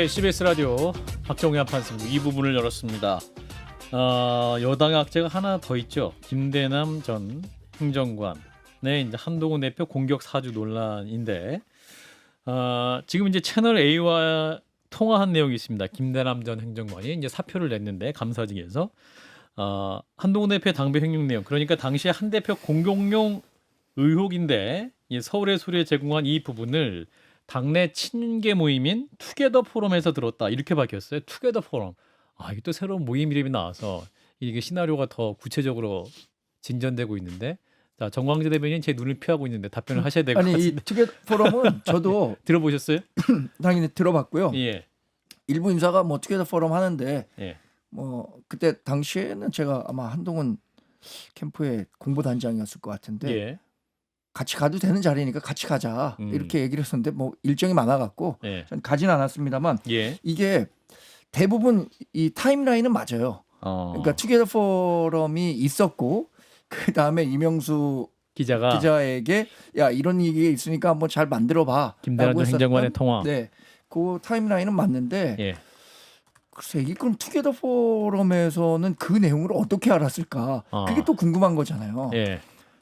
네, CBS 라디오 박정희 한판승부 이 부분을 열었습니다. 여당의 악재가 하나 더 있죠. 김대남 전 행정관의 이제 한동훈 대표 공격 사주 논란인데 지금 이제 채널 A와 통화한 내용이 있습니다. 김대남 전 행정관이 이제 사표를 냈는데 감사직에서 한동훈 대표의 당비 횡령 내용, 그러니까 당시에 한 대표 공격용 의혹인데 서울의 소리에 제공한 이 부분을 당내 친윤계 모임인 투게더 포럼에서 들었다, 이렇게 밝혔어요. 투게더 포럼. 이게 또 새로운 모임 이름이 나와서 이게 시나리오가 더 구체적으로 진전되고 있는데, 자, 정광재 대변인 제 눈을 피하고 있는데 답변을 하셔야 될 것 같은데. 이 투게더 포럼은 저도 들어보셨어요? 당연히 들어봤고요. 예. 일부 인사가 뭐 투게더 포럼 하는데 예. 뭐 그때 당시에는 제가 아마 한동훈 캠프의 공보단장이었을 것 같은데 예. 같이 가도 되는 자리니까 같이 가자 이렇게 얘기를 했었는데 뭐 일정이 많아갖고 예. 전 가진 않았습니다만 예. 이게 대부분 이 타임라인은 맞아요. 그러니까 투게더 포럼이 있었고 그 다음에 이명수 기자에게 야 이런 얘기가 있으니까 한번 잘 만들어봐. 김대남 전 행정관의 통화. 네, 그 타임라인은 맞는데. 예. 글쎄 이게 그럼 투게더 포럼에서는 그 내용을 어떻게 알았을까? 그게 또 궁금한 거잖아요. 예.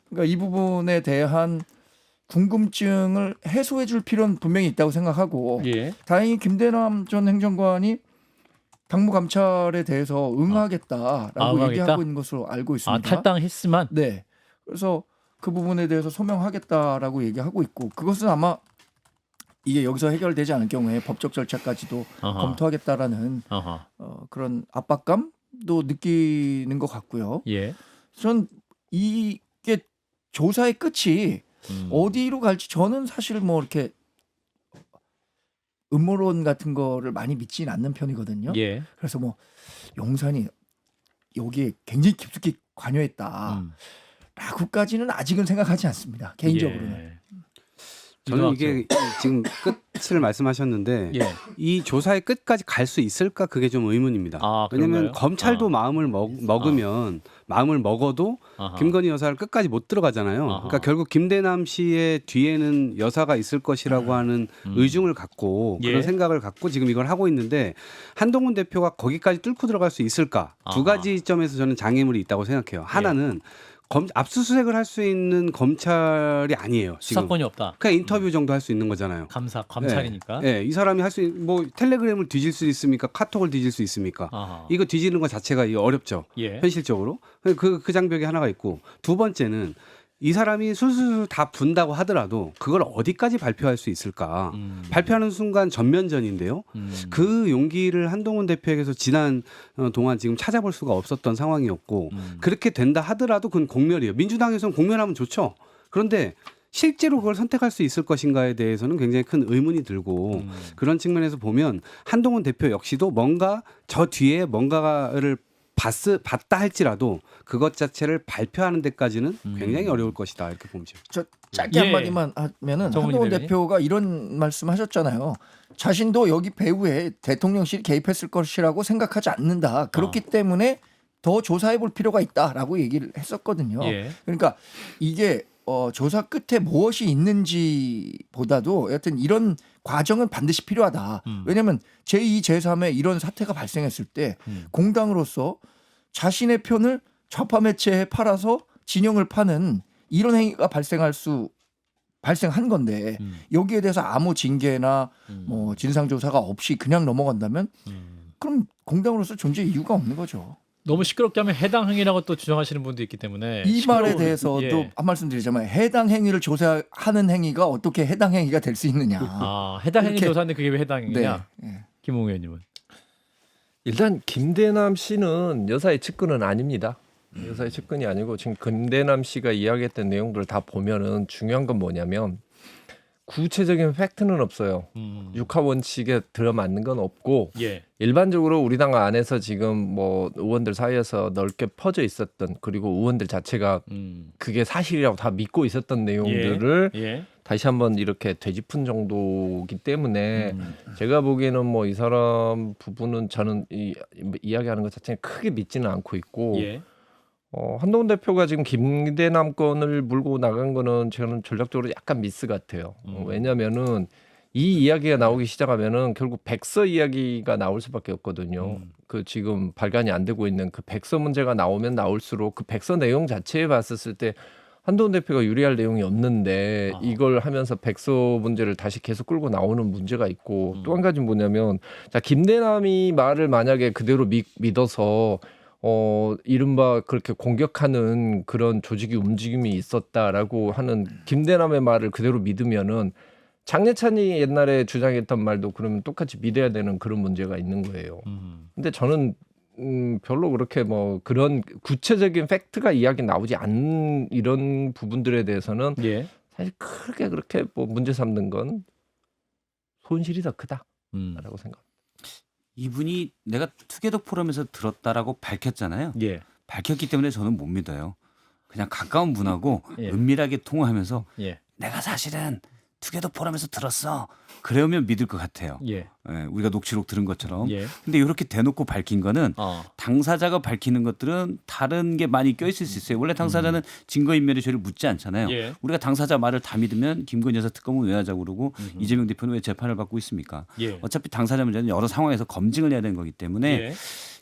그러니까 이 부분에 대한 궁금증을 해소해 줄 필요는 분명히 있다고 생각하고 예. 다행히 김대남 전 행정관이 당무감찰에 대해서 응하겠다라고 얘기하고 있는 것으로 알고 있습니다. 탈당했으면? 네. 그래서 그 부분에 대해서 소명하겠다라고 얘기하고 있고, 그것은 아마 이게 여기서 해결되지 않을 경우에 법적 절차까지도 검토하겠다라는 그런 압박감도 느끼는 것 같고요. 예. 전 이게 조사의 끝이 어디로 갈지 저는 사실 뭐 이렇게 음모론 같은 거를 많이 믿지는 않는 편이거든요. 예. 그래서 뭐 용산이 여기에 굉장히 깊숙이 관여했다라고까지는 아직은 생각하지 않습니다. 개인적으로는. 예. 저는 이게 지금 끝을 말씀하셨는데 예. 이 조사의 끝까지 갈 수 있을까, 그게 좀 의문입니다. 왜냐하면 그런가요? 검찰도 마음을 먹으면 마음을 먹어도 김건희 여사를 끝까지 못 들어가잖아요. 그러니까 결국 김대남 씨의 뒤에는 여사가 있을 것이라고 하는 의중을 갖고 그런 생각을 갖고 지금 이걸 하고 있는데, 한동훈 대표가 거기까지 뚫고 들어갈 수 있을까? 두 가지 점에서 저는 장애물이 있다고 생각해요. 하나는 압수수색을 할 수 있는 검찰이 아니에요. 지금. 수사권이 없다. 그냥 인터뷰 정도 할 수 있는 거잖아요. 감찰이니까. 네, 이 사람이 할 수 있는, 뭐 텔레그램을 뒤질 수 있습니까? 카톡을 뒤질 수 있습니까? 이거 뒤지는 것 자체가 어렵죠. 예. 현실적으로. 그 장벽이 하나가 있고, 두 번째는 이 사람이 술술 다 분다고 하더라도 그걸 어디까지 발표할 수 있을까? 발표하는 순간 전면전인데요. 그 용기를 한동훈 대표에게서 지난 동안 지금 찾아볼 수가 없었던 상황이었고, 그렇게 된다 하더라도 그건 공멸이에요. 민주당에서는 공멸하면 좋죠. 그런데 실제로 그걸 선택할 수 있을 것인가에 대해서는 굉장히 큰 의문이 들고, 그런 측면에서 보면 한동훈 대표 역시도 뭔가 저 뒤에 뭔가를 봤다 할지라도 그것 자체를 발표하는 데까지는 굉장히 어려울 것이다, 이렇게 보면 됩니다. 저 짧게 한마디만 하면은 한동훈 대표가 이런 말씀하셨잖아요. 자신도 여기 배후에 대통령실이 개입했을 것이라고 생각하지 않는다. 그렇기 때문에 더 조사해 볼 필요가 있다라고 얘기를 했었거든요. 예. 그러니까 이게 조사 끝에 무엇이 있는지보다도 여하튼 이런 과정은 반드시 필요하다. 왜냐하면 제2, 제3의 이런 사태가 발생했을 때 공당으로서 자신의 편을 좌파 매체에 팔아서 진영을 파는 이런 행위가 발생한 건데 여기에 대해서 아무 징계나 뭐 진상조사가 없이 그냥 넘어간다면 그럼 공당으로서 존재 이유가 없는 거죠. 너무 시끄럽게 하면 해당 행위라고 또 주장하시는 분도 있기 때문에 이 말에 대해서도 한 말씀 드리자면 해당 행위를 조사하는 행위가 어떻게 해당 행위가 될 수 있느냐. 해당 행위 조사하는데 그게 왜 해당 행위냐. 네. 김홍 의원님은. 일단 김대남 씨는 여사의 측근은 아닙니다. 여사의 측근이 아니고 지금 김대남 씨가 이야기했던 내용들을 다 보면은 중요한 건 뭐냐면 구체적인 팩트는 없어요. 육하 원칙에 들어맞는 건 없고 예. 일반적으로 우리 당 안에서 지금 뭐 의원들 사이에서 넓게 퍼져 있었던, 그리고 의원들 자체가 그게 사실이라고 다 믿고 있었던 내용들을 다시 한번 이렇게 되짚은 정도이기 때문에 제가 보기에는 뭐 이 사람 부분은 저는 이야기하는 것 자체는 크게 믿지는 않고 있고 한동훈 대표가 지금 김대남 건을 물고 나간 거는 저는 전략적으로 약간 미스 같아요. 왜냐면은 이 이야기가 나오기 시작하면은 결국 백서 이야기가 나올 수밖에 없거든요. 그 지금 발간이 안 되고 있는 그 백서 문제가 나오면 나올수록 그 백서 내용 자체에 봤었을 때 한동훈 대표가 유리할 내용이 없는데 이걸 하면서 백서 문제를 다시 계속 끌고 나오는 문제가 있고 또 한 가지는 뭐냐면 자 김대남이 말을 만약에 그대로 믿어서 이른바 그렇게 공격하는 그런 조직이 움직임이 있었다라고 하는 김대남의 말을 그대로 믿으면은 장례찬이 옛날에 주장했던 말도 그러면 똑같이 믿어야 되는 그런 문제가 있는 거예요. 근데 저는 별로 그렇게 뭐 그런 구체적인 팩트가 이야기 나오지 않는 이런 부분들에 대해서는 예. 사실 크게 그렇게 뭐 문제 삼는 건 손실이 더 크다라고 생각. 이분이 내가 투게더 포럼에서 들었다라고 밝혔잖아요. 예. 밝혔기 때문에 저는 못 믿어요. 그냥 가까운 분하고 예. 은밀하게 통화하면서 예. 내가 사실은 투게더 포럼에서 들었어. 그러면 믿을 것 같아요. 예. 예, 우리가 녹취록 들은 것처럼. 예. 근데 이렇게 대놓고 밝힌 거는 당사자가 밝히는 것들은 다른 게 많이 껴있을 수 있어요. 원래 당사자는 증거인멸의 죄를 묻지 않잖아요. 예. 우리가 당사자 말을 다 믿으면 김건희 여사 특검은 왜 하자고 그러고 이재명 대표는 왜 재판을 받고 있습니까? 예. 어차피 당사자 문제는 여러 상황에서 검증을 해야 되는 거기 때문에 예.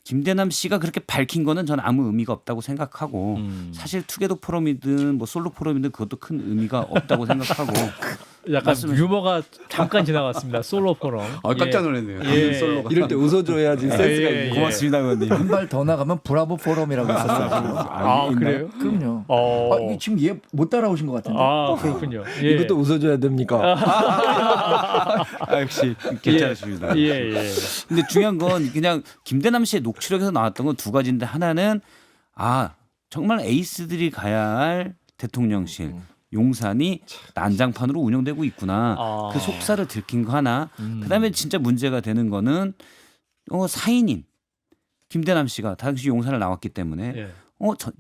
김대남 씨가 그렇게 밝힌 거는 저는 아무 의미가 없다고 생각하고 사실 투게더 포럼이든 뭐 솔로 포럼이든 그것도 큰 의미가 없다고 생각하고 약간 말씀해 유머가 잠깐 지나갔습니다. 솔로 포럼. 깜짝 놀랐네요. 예. 솔로가. 이럴 때 웃어줘야지 센스가 예, 있는. 예. 고맙습니다 의원님. 한 발 더 나가면 브라보 포럼이라고 있었어요. 아, 그래요? 그럼요. 이게 지금 이해 못 따라오신 것 같은데. 그렇군요. 예. 이것도 웃어줘야 됩니까? 역시 괜찮으십니다. 예, 예. 근데 중요한 건 그냥 김대남 씨의 녹취록에서 나왔던 건 두 가지인데 하나는 정말 에이스들이 가야 할 대통령실 용산이 난장판으로 운영되고 있구나. 그 속사를 들킨 거 하나. 그다음에 진짜 문제가 되는 거는 사인인 김대남 씨가 당시 용산을 나왔기 때문에 예.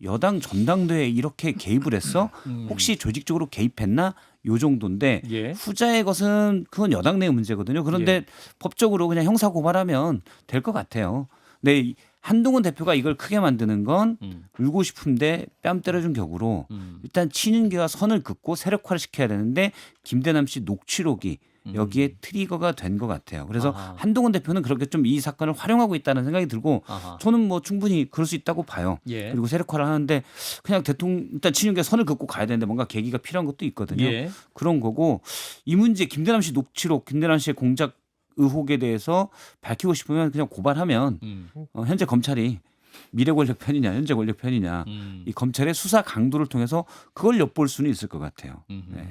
여당 전당대회에 이렇게 개입을 했어? 혹시 조직적으로 개입했나? 요 정도인데 예. 후자의 것은 그건 여당 내 문제거든요. 그런데 법적으로 그냥 형사 고발하면 될 것 같아요. 근데 한동훈 대표가 이걸 크게 만드는 건 울고 싶은데 뺨 때려준 격으로 일단 친윤계와 선을 긋고 세력화를 시켜야 되는데 김대남 씨 녹취록이 여기에 트리거가 된 것 같아요. 그래서 한동훈 대표는 그렇게 좀 이 사건을 활용하고 있다는 생각이 들고 저는 뭐 충분히 그럴 수 있다고 봐요. 예. 그리고 세력화를 하는데 그냥 대통령 일단 친윤계 선을 긋고 가야 되는데 뭔가 계기가 필요한 것도 있거든요. 예. 그런 거고 이 문제 김대남 씨 녹취록, 김대남 씨의 공작 의혹에 대해서 밝히고 싶으면 그냥 고발하면 현재 검찰이 미래 권력 편이냐 현재 권력 편이냐 이 검찰의 수사 강도를 통해서 그걸 엿볼 수는 있을 것 같아요. 네.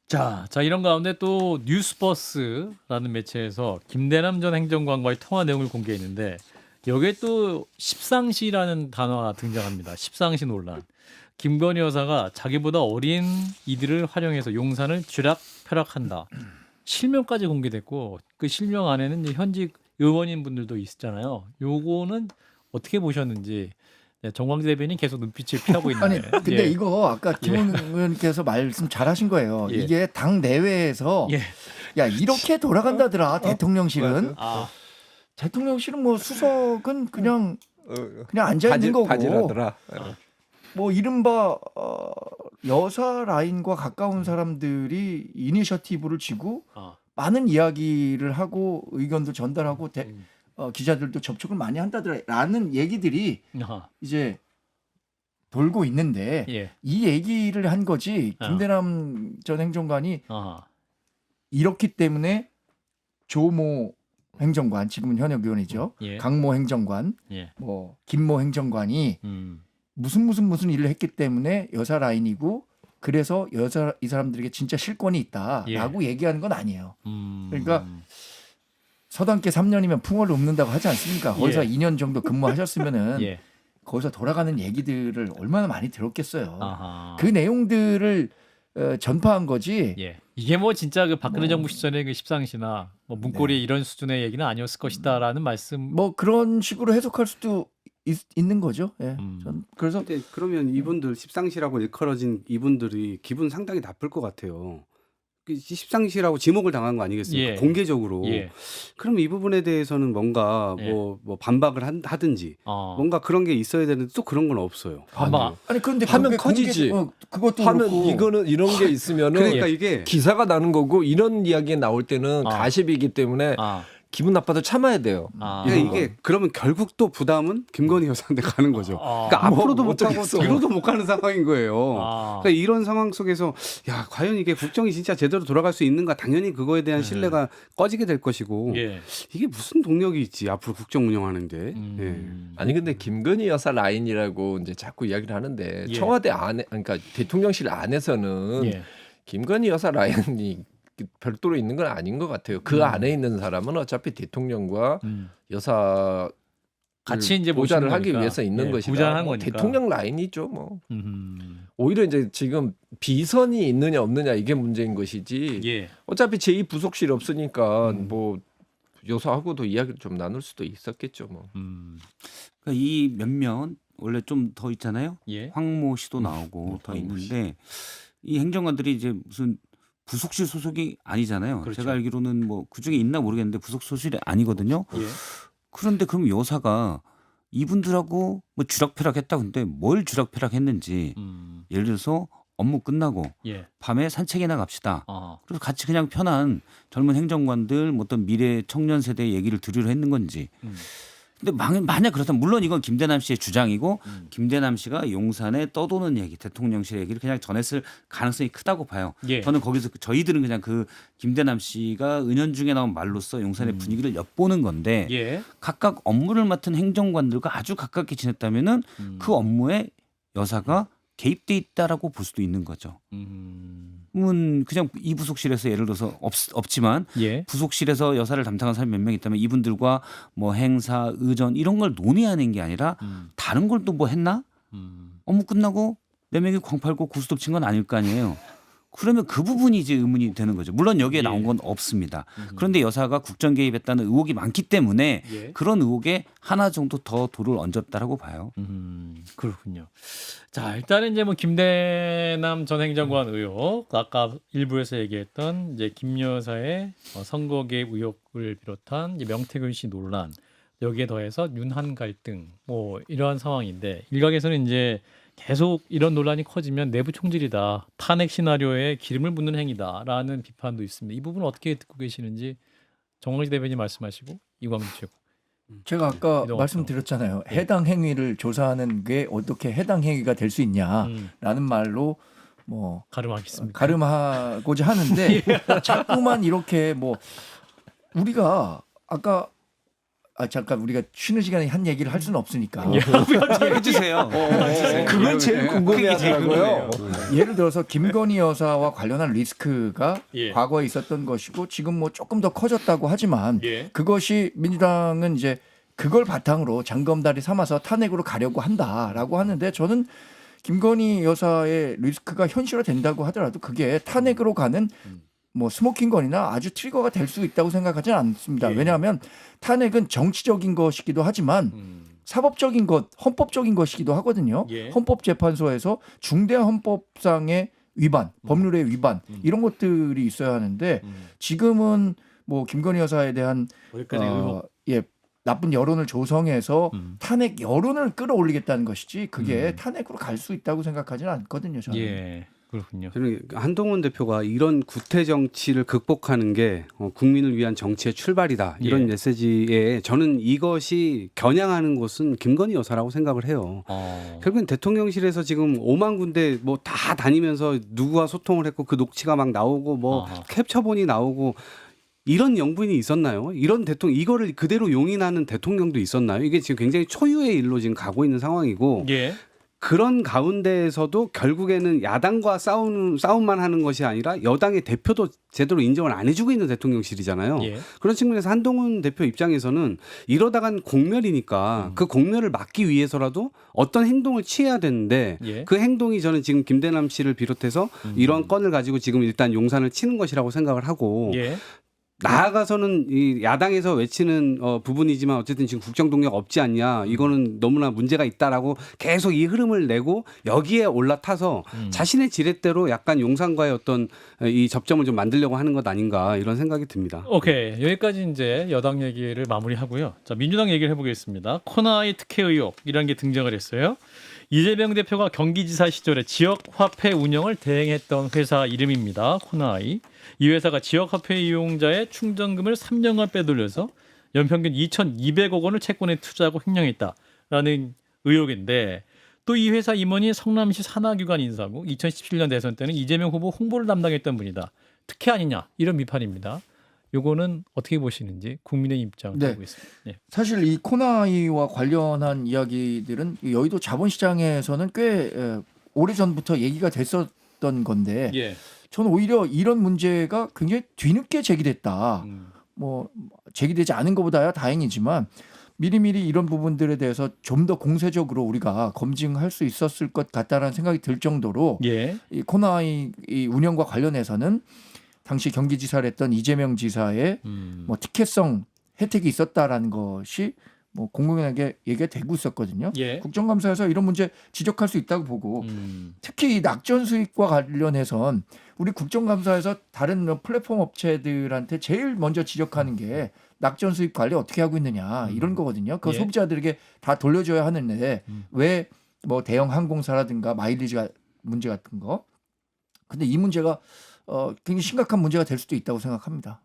자, 이런 가운데 또 뉴스버스라는 매체에서 김대남 전 행정관과의 통화 내용을 공개했는데 여기에 또 십상시라는 단어가 등장합니다. 십상시 논란. 김건희 여사가 자기보다 어린 이들을 활용해서 용산을 쥐락펴락한다. 실명까지 공개됐고 그 실명 안에는 이제 현직 의원인 분들도 있었잖아요. 요거는 어떻게 보셨는지 정광재 대변인 계속 눈빛을 피하고 있는데. 아니 근데 이거 아까 김원 의원께서 말씀 잘하신 거예요. 예. 이게 당 내외에서 예. 야 이렇게 돌아간다더라 대통령실은. 맞아. 대통령실은 뭐 수석은 그냥 앉아 있는 거고. 바지라더라. 뭐 이른바 여사 라인과 가까운 사람들이 이니셔티브를 쥐고 많은 이야기를 하고 의견도 전달하고 기자들도 접촉을 많이 한다더라라는 얘기들이 이제 돌고 있는데 예. 이 얘기를 한 거지 김대남 전 행정관이 이렇기 때문에 조모 행정관 지금은 현역 의원이죠. 예. 강모 행정관 예. 뭐 김모 행정관이 무슨 일을 했기 때문에 여사 라인이고 그래서 이 사람들에게 진짜 실권이 있다라고 얘기하는 건 아니에요. 그러니까 서당계 3년이면 풍어를 읊는다고 하지 않습니까? 거기서 2년 정도 근무하셨으면은 거기서 돌아가는 얘기들을 얼마나 많이 들었겠어요. 그 내용들을 전파한 거지. 이게 뭐 진짜 그 박근혜 정부 시절의 그 십상시나 뭐 문고리 이런 수준의 얘기는 아니었을 것이다라는 말씀. 뭐 그런 식으로 해석할 수도 있는 거죠. 예. 전 그래서 근데 그러면 이분들 십상시라고 일컬어진 이분들이 기분 상당히 나쁠 것 같아요. 십상시라고 지목을 당한 거 아니겠습니까? 예. 공개적으로. 예. 그럼 이 부분에 대해서는 뭔가 예. 뭐 반박을 하든지 뭔가 그런 게 있어야 되는데 또 그런 건 없어요. 반박. 아니 그런데 하면 그게 커지지. 그것도 하면 그렇고 이거는 이런 게 있으면은 그러니까 이게 기사가 나는 거고 이런 이야기 나올 때는 아. 가십이기 때문에 기분 나빠도 참아야 돼요. 그러니까 이게 그러면 결국 또 부담은 김건희 여사한테 가는 거죠. 그러니까 앞으로도 뭐 못 가고 어쩌겠어. 뒤로도 못 가는 상황인 거예요. 그러니까 이런 상황 속에서 야 과연 이게 국정이 진짜 제대로 돌아갈 수 있는가? 당연히 그거에 대한 신뢰가 꺼지게 될 것이고 이게 무슨 동력이 있지 앞으로 국정 운영하는데. 예. 아니 근데 김건희 여사 라인이라고 이제 자꾸 이야기를 하는데 청와대 안에 그러니까 대통령실 안에서는 김건희 여사 라인이 별도로 있는 건 아닌 것 같아요. 그 안에 있는 사람은 어차피 대통령과 여사 같이 이제 보좌를 모시는 하기 거니까. 위해서 있는 예, 것이다. 보좌하는 뭐 거니까. 대통령 라인이죠. 뭐 오히려 이제 지금 비선이 있느냐 없느냐 이게 문제인 것이지. 어차피 제2 부속실 없으니까 뭐 여사하고도 이야기를 좀 나눌 수도 있었겠죠. 뭐. 그러니까 이 몇몇 원래 좀 더 있잖아요. 황모 씨도 나오고 더 있는데 이 행정관들이 이제 무슨 부속실 소속이 아니잖아요. 그렇죠. 제가 알기로는 뭐 그중에 있나 모르겠는데 부속 소실이 아니거든요. 그런데 그럼 여사가 이분들하고 뭐 주락펴락했다 근데 뭘 주락펴락했는지 예를 들어서 업무 끝나고 밤에 산책이나 갑시다. 그래서 같이 그냥 편한 젊은 행정관들 뭐 어떤 미래 청년 세대 얘기를 들으려 했는 건지. 근데 만약 그렇다면 물론 이건 김대남 씨의 주장이고 김대남 씨가 용산에 떠도는 얘기, 대통령실 얘기를 그냥 전했을 가능성이 크다고 봐요. 저는 거기서 저희들은 그냥 그 김대남 씨가 은연중에 나온 말로써 용산의 분위기를 엿보는 건데 각각 업무를 맡은 행정관들과 아주 가깝게 지냈다면은 그 업무에 여사가 개입돼 있다라고 볼 수도 있는 거죠. 그냥 이 부속실에서 예를 들어서 없지만 부속실에서 여사를 담당한 사람이 몇 명 있다면 이분들과 뭐 행사, 의전 이런 걸 논의하는 게 아니라 다른 걸 또 뭐 했나? 업무 끝나고 4명이 광팔고 고스톱 친 건 아닐 거 아니에요. 그러면 그 부분이 이제 의문이 되는 거죠. 물론 여기에 나온 건 없습니다. 그런데 여사가 국정 개입했다는 의혹이 많기 때문에 그런 의혹에 하나 정도 더 돌을 얹었다라고 봐요. 그렇군요. 자, 일단은 이제 뭐 김대남 전 행정관 의혹, 아까 일부에서 얘기했던 이제 김 여사의 선거 개입 의혹을 비롯한 이제 명태균 씨 논란, 여기에 더해서 윤한 갈등, 뭐 이러한 상황인데 일각에서는 이제 계속 이런 논란이 커지면 내부 총질이다, 탄핵 시나리오에 기름을 붓는 행위다라는 비판도 있습니다. 이 부분은 어떻게 듣고 계시는지 정원기 대변인 말씀하시고 이광주 최고. 제가 아까 이동학교. 말씀드렸잖아요. 해당 행위를 조사하는 게 어떻게 해당 행위가 될 수 있냐라는 말로 뭐 가름하겠습니다. 가름하고자 하는데 자꾸만 이렇게 뭐 우리가 아까 잠깐 우리가 쉬는 시간에 한 얘기를 할 수는 없으니까 해주세요. 그걸 제일 궁금해하더라고요. 예를 들어서 김건희 여사와 관련한 리스크가 과거에 있었던 것이고 지금 뭐 조금 더 커졌다고 하지만 그것이 민주당은 이제 그걸 바탕으로 장검다리 삼아서 탄핵으로 가려고 한다라고 하는데 저는 김건희 여사의 리스크가 현실화된다고 하더라도 그게 탄핵으로 가는 뭐 스모킹건이나 아주 트리거가 될 수 있다고 생각하지는 않습니다. 왜냐하면 탄핵은 정치적인 것이기도 하지만 사법적인 것, 헌법적인 것이기도 하거든요. 헌법재판소에서 중대한 헌법상의 위반, 법률의 위반 이런 것들이 있어야 하는데 지금은 뭐 김건희 여사에 대한 나쁜 여론을 조성해서 탄핵 여론을 끌어올리겠다는 것이지 그게 탄핵으로 갈 수 있다고 생각하지는 않거든요. 저는. 그렇군요. 저는 한동훈 대표가 이런 구태 정치를 극복하는 게 국민을 위한 정치의 출발이다. 이런 메시지에 저는 이것이 겨냥하는 곳은 김건희 여사라고 생각을 해요. 결국엔 대통령실에서 지금 5만 군데 뭐 다 다니면서 누구와 소통을 했고 그 녹취가 막 나오고 뭐 캡처본이 나오고 이런 영분이 있었나요? 이런 대통령 이거를 그대로 용인하는 대통령도 있었나요? 이게 지금 굉장히 초유의 일로 지금 가고 있는 상황이고 그런 가운데에서도 결국에는 야당과 싸움만 하는 것이 아니라 여당의 대표도 제대로 인정을 안 해주고 있는 대통령실이잖아요. 그런 측면에서 한동훈 대표 입장에서는 이러다간 공멸이니까 그 공멸을 막기 위해서라도 어떤 행동을 취해야 되는데 그 행동이 저는 지금 김대남 씨를 비롯해서 이런 건을 가지고 지금 일단 용산을 치는 것이라고 생각을 하고 나아가서는 이 야당에서 외치는 부분이지만 어쨌든 지금 국정 동력 없지 않냐, 이거는 너무나 문제가 있다라고 계속 이 흐름을 내고 여기에 올라타서 자신의 지렛대로 약간 용산과의 어떤 이 접점을 좀 만들려고 하는 것 아닌가 이런 생각이 듭니다. 오케이, 여기까지 이제 여당 얘기를 마무리하고요. 자, 민주당 얘기를 해보겠습니다. 코나이 특혜 의혹이라는 게 등장을 했어요. 이재명 대표가 경기지사 시절에 지역화폐 운영을 대행했던 회사 이름입니다. 코나이. 이 회사가 지역화폐 이용자의 충전금을 3년간 빼돌려서 연평균 2,200억 원을 채권에 투자하고 횡령했다라는 의혹인데, 또 이 회사 임원이 성남시 산하기관 인사고 2017년 대선 때는 이재명 후보 홍보를 담당했던 분이다. 특혜 아니냐, 이런 비판입니다. 요거는 어떻게 보시는지 국민의 입장을 네. 보겠습니다. 네. 사실 이 코나이와 관련한 이야기들은 이 여의도 자본시장에서는 꽤 오래전부터 얘기가 됐었던 건데 예. 저는 오히려 이런 문제가 굉장히 뒤늦게 제기됐다. 뭐 제기되지 않은 것보다야 다행이지만 미리미리 이런 부분들에 대해서 좀 더 공세적으로 우리가 검증할 수 있었을 것 같다라는 생각이 들 정도로 예. 이 코나이 이 운영과 관련해서는 당시 경기지사를 했던 이재명 지사의 뭐 특혜성 혜택이 있었다라는 것이 뭐 공공연하게 얘기가 되고 있었거든요. 예. 국정감사에서 이런 문제 지적할 수 있다고 보고 특히 이 낙전 수익과 관련해선 우리 국정감사에서 다른 플랫폼 업체들한테 제일 먼저 지적하는 게 낙전 수익 관리 어떻게 하고 있느냐 이런 거거든요. 그 예. 소비자들에게 다 돌려줘야 하는데 왜 뭐 대형 항공사라든가 마일리지가 문제 같은 거. 근데 이 문제가 굉장히 심각한 문제가 될 수도 있다고 생각합니다.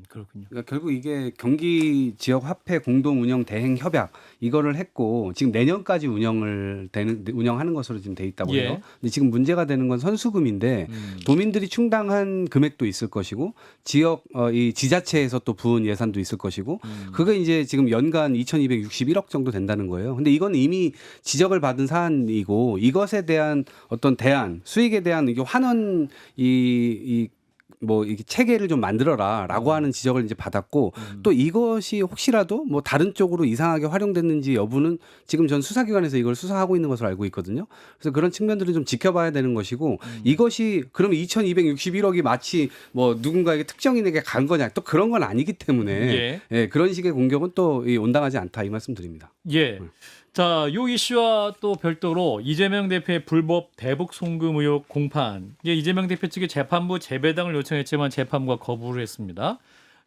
그렇군요. 그러니까 결국 이게 경기 지역 화폐 공동 운영 대행 협약 이거를 했고 지금 내년까지 운영하는 것으로 지금 돼 있다고 예. 해요. 근데 지금 문제가 되는 건 선수금인데 도민들이 충당한 금액도 있을 것이고 지역 이 지자체에서 또 부은 예산도 있을 것이고 그게 이제 지금 연간 2,261억 정도 된다는 거예요. 근데 이건 이미 지적을 받은 사안이고 이것에 대한 어떤 대안, 수익에 대한 이게 환원 이 체계를 좀 만들어라라고 하는 지적을 이제 받았고 또 이것이 혹시라도 뭐 다른 쪽으로 이상하게 활용됐는지 여부는 지금 전 수사기관에서 이걸 수사하고 있는 것으로 알고 있거든요. 그래서 그런 측면들을 좀 지켜봐야 되는 것이고 이것이 그럼 2,261억이 마치 뭐 누군가에게 특정인에게 간 거냐 또 그런 건 아니기 때문에 예, 그런 식의 공격은 또 온당하지 않다 이 말씀드립니다. 예. 자, 요 이슈와 또 별도로 이재명 대표의 불법 대북 송금 의혹 공판. 이게 이재명 대표 측이 재판부 재배당을 요청했지만 재판부가 거부를 했습니다.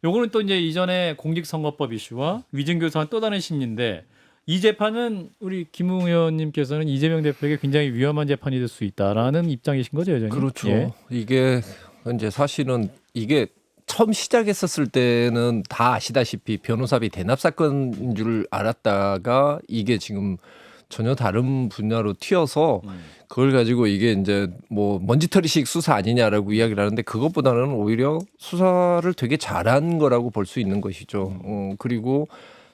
요거는 또 이제 이전에 공직선거법 이슈와 위증교사한 또 다른 심리인데 이 재판은 우리 김웅 의원님께서는 이재명 대표에게 굉장히 위험한 재판이 될 수 있다라는 입장이신 거죠, 여전히? 그렇죠. 예. 이게 이제 사실은 이게 처음 시작했었을 때는 다 아시다시피 변호사비 대납 사건인 줄 알았다가 이게 지금 전혀 다른 분야로 튀어서 그걸 가지고 이게 이제 뭐 먼지털이식 수사 아니냐라고 이야기를 하는데 그것보다는 오히려 수사를 되게 잘한 거라고 볼 수 있는 것이죠. 그리고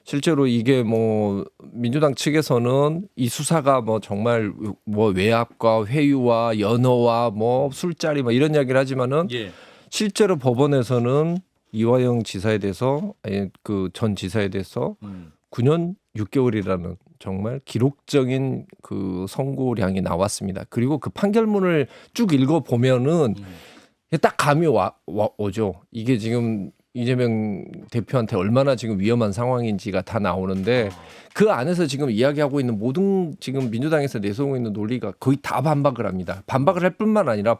실제로 이게 뭐 민주당 측에서는 이 수사가 뭐 정말 뭐 외압과 회유와 연어와 뭐 술자리 뭐 이런 이야기를 하지만은 예. 실제로 법원에서는 이화영 지사에 대해서 그 전 지사에 대해서 9년 6개월이라는 정말 기록적인 그 선고량이 나왔습니다. 그리고 그 판결문을 쭉 읽어 보면은 딱 감이 오죠. 이게 지금 이재명 대표한테 얼마나 지금 위험한 상황인지가 다 나오는데 그 안에서 지금 이야기하고 있는 모든 지금 민주당에서 내세우고 있는 논리가 거의 다 반박을 합니다. 반박을 할 뿐만 아니라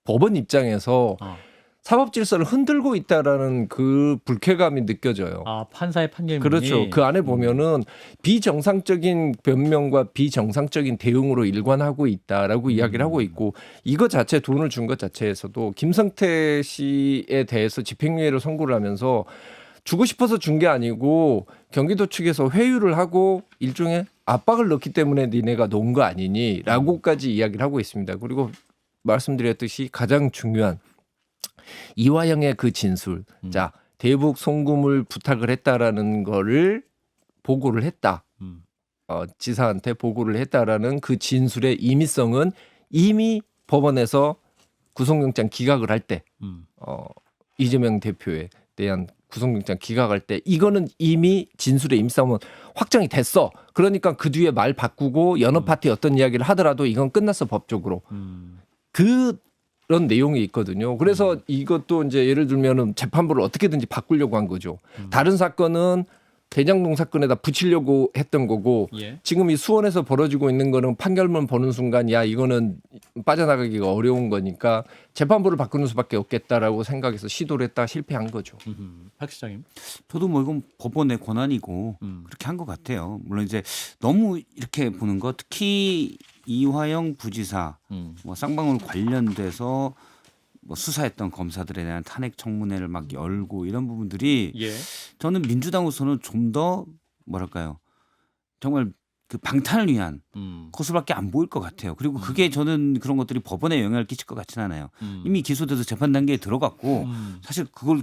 법원 입장에서 사법 질서를 흔들고 있다라는 그 불쾌감이 느껴져요. 아, 판사의 판결문이. 그렇죠. 그 안에 보면은 비정상적인 변명과 비정상적인 대응으로 일관하고 있다라고 이야기를 하고 있고 이거 자체 돈을 준 것 자체에서도 김성태 씨에 대해서 집행유예를 선고를 하면서 주고 싶어서 준 게 아니고 경기도 측에서 회유를 하고 일종의 압박을 넣기 때문에 니네가 놓은 거 아니니라고까지 이야기를 하고 있습니다. 그리고 말씀드렸듯이 가장 중요한 이화영의 그 진술. 자, 대북 송금을 부탁을 했다라는 거를 보고를 했다. 지사한테 보고를 했다라는 그 진술의 임의성은 이미 법원에서 구속영장 기각을 할 때 이재명 대표에 대한 구속영장 기각할 때 이거는 이미 진술의 임의성은 확정이 됐어. 그러니까 그 뒤에 말 바꾸고 연어 파티 어떤 이야기를 하더라도 이건 끝났어 법적으로. 그 그런 내용이 있거든요. 그래서 이것도 이제 예를 들면은 재판부를 어떻게든지 바꾸려고 한 거죠. 다른 사건은 대장동 사건에다 붙이려고 했던 거고 예. 지금 이 수원에서 벌어지고 있는 거는 판결문 보는 순간 야 이거는 빠져나가기가 어려운 거니까 재판부를 바꾸는 수밖에 없겠다라고 생각해서 시도를 했다가 실패한 거죠. 박 시장님. 저도 뭐 이건 법원의 권한이고 그렇게 한 것 같아요. 물론 이제 너무 이렇게 보는 거 특히 이화영 부지사 뭐 쌍방울 관련돼서 뭐 수사했던 검사들에 대한 탄핵 청문회를 막 열고 이런 부분들이 예. 저는 민주당으로서는 좀 더 뭐랄까요 정말 그 방탄을 위한 코스밖에 안 보일 것 같아요. 그리고 그게 저는 그런 것들이 법원에 영향을 끼칠 것 같지는 않아요. 이미 기소돼서 재판 단계에 들어갔고 사실 그걸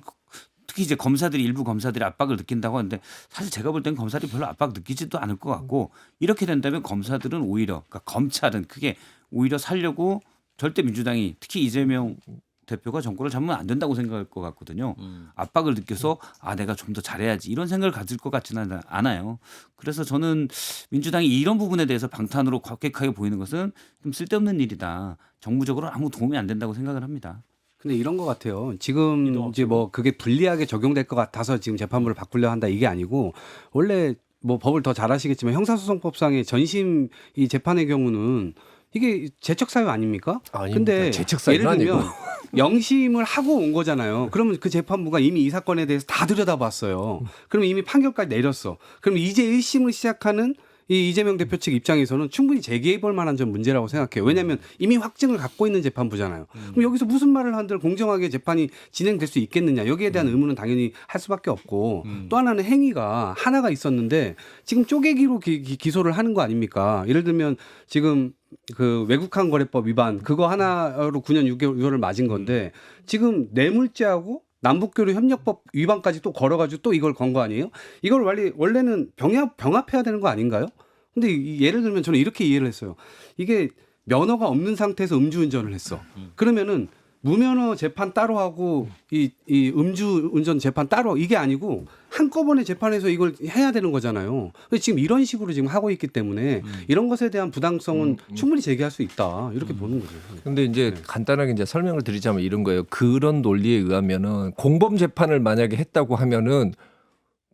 특히 이제 검사들이 일부 검사들이 압박을 느낀다고 하는데 사실 제가 볼 땐 검사들이 별로 압박 느끼지도 않을 것 같고 이렇게 된다면 검사들은 오히려 그러니까 검찰은 그게 오히려 살려고 절대 민주당이 특히 이재명 대표가 정권을 잡으면 안 된다고 생각할 것 같거든요. 압박을 느껴서 아 내가 좀 더 잘해야지 이런 생각을 가질 것 같지는 않아요. 그래서 저는 민주당이 이런 부분에 대해서 방탄으로 곽객하게 보이는 것은 좀 쓸데없는 일이다. 정무적으로 아무 도움이 안 된다고 생각을 합니다. 근데 이런 것 같아요. 지금 이제 뭐 그게 불리하게 적용될 것 같아서 지금 재판부를 바꾸려 한다 이게 아니고 원래 뭐 법을 더 잘 아시겠지만 형사소송법상의 전심 이 재판의 경우는 이게 제척 사유 아닙니까? 아닙니다. 근데 제척 사유는 예를 들면 아니고. 영심을 하고 온 거잖아요. 그러면 그 재판부가 이미 이 사건에 대해서 다 들여다봤어요. 그러면 이미 판결까지 내렸어. 그럼 이제 1심을 시작하는 이 이재명 대표 측 입장에서는 충분히 제기해 볼 만한 전 문제라고 생각해요. 왜냐하면 이미 확증을 갖고 있는 재판부잖아요. 그럼 여기서 무슨 말을 한들 공정하게 재판이 진행될 수 있겠느냐. 여기에 대한 의문은 당연히 할 수밖에 없고 또 하나는 행위가 하나가 있었는데 지금 쪼개기로 기소를 하는 거 아닙니까? 예를 들면 지금 그 외국한 거래법 위반 그거 하나로 9년 6개월을 맞은 건데 지금 뇌물죄하고 남북교류 협력법 위반까지 또 걸어가지고 또 이걸 건 거 아니에요? 이걸 원래는 병합해야 되는 거 아닌가요? 근데 예를 들면 저는 이렇게 이해를 했어요. 이게 면허가 없는 상태에서 음주운전을 했어. 그러면은 무면허 재판 따로 하고 이 음주운전 재판 따로 이게 아니고 한꺼번에 재판에서 이걸 해야 되는 거잖아요. 근데 지금 이런 식으로 지금 하고 있기 때문에 이런 것에 대한 부당성은 충분히 제기할 수 있다 이렇게 보는 거죠. 근데 이제 간단하게 이제 설명을 드리자면 이런 거예요. 그런 논리에 의하면은 공범 재판을 만약에 했다고 하면은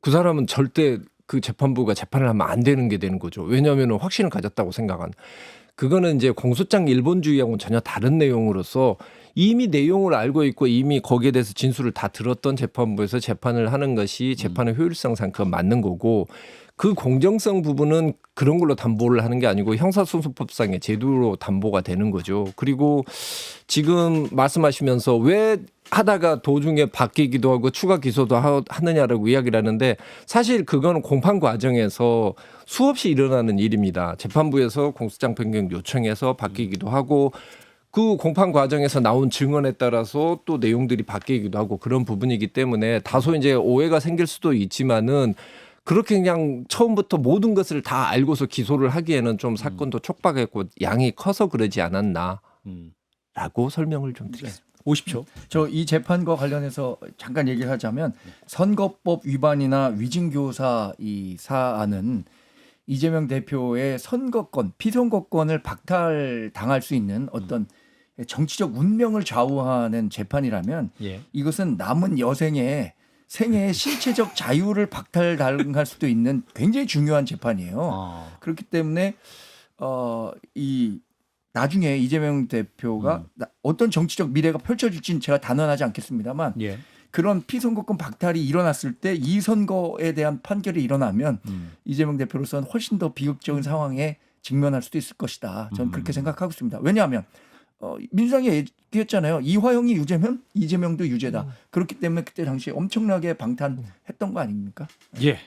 그 사람은 절대 그 재판부가 재판을 하면 안 되는 게 되는 거죠. 왜냐하면 확신을 가졌다고 생각한. 그거는 이제 공소장 일본주의하고는 전혀 다른 내용으로서 이미 내용을 알고 있고 이미 거기에 대해서 진술을 다 들었던 재판부에서 재판을 하는 것이 재판의 효율성상 그건 맞는 거고 그 공정성 부분은 그런 걸로 담보를 하는 게 아니고 형사소송법상의 제도로 담보가 되는 거죠. 그리고 지금 말씀하시면서 왜 하다가 도중에 바뀌기도 하고 추가 기소도 하느냐라고 이야기를 하는데 사실 그거는 공판 과정에서 수없이 일어나는 일입니다. 재판부에서 공소장 변경 요청해서 바뀌기도 하고 그 공판 과정에서 나온 증언에 따라서 또 내용들이 바뀌기도 하고 그런 부분이기 때문에 다소 이제 오해가 생길 수도 있지만은 그렇게 그냥 처음부터 모든 것을 다 알고서 기소를 하기에는 좀 사건도 촉박했고 양이 커서 그러지 않았나라고 설명을 좀 드리겠습니다. 50초. 저 이 재판과 관련해서 잠깐 얘기를 하자면 선거법 위반이나 위증교사 이 사안은 이재명 대표의 선거권, 피선거권을 박탈당할 수 있는 어떤 정치적 운명을 좌우하는 재판이라면 예. 이것은 남은 여생의 생애의 신체적 자유를 박탈당할 수도 있는 굉장히 중요한 재판이에요. 그렇기 때문에 이 나중에 이재명 대표가 어떤 정치적 미래가 펼쳐질지는 제가 단언하지 않겠습니다만 예. 그런 피선거권 박탈이 일어났을 때 이 선거에 대한 판결이 일어나면 이재명 대표로서는 훨씬 더 비극적인 상황에 직면할 수도 있을 것이다. 저는 그렇게 생각하고 있습니다. 왜냐하면 민주당이 얘기했잖아요. 이화영이 유죄면 이재명도 유죄다. 그렇기 때문에 그때 당시에 엄청나게 방탄했던 거 아닙니까? 예.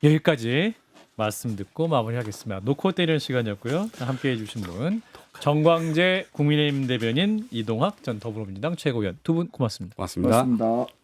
여기까지 말씀 듣고 마무리하겠습니다. 놓고 때리는 시간이었고요. 함께해 주신 분 정광재 국민의힘 대변인 이동학 전 더불어민주당 최고위원 두 분 고맙습니다. 고맙습니다. 고맙습니다.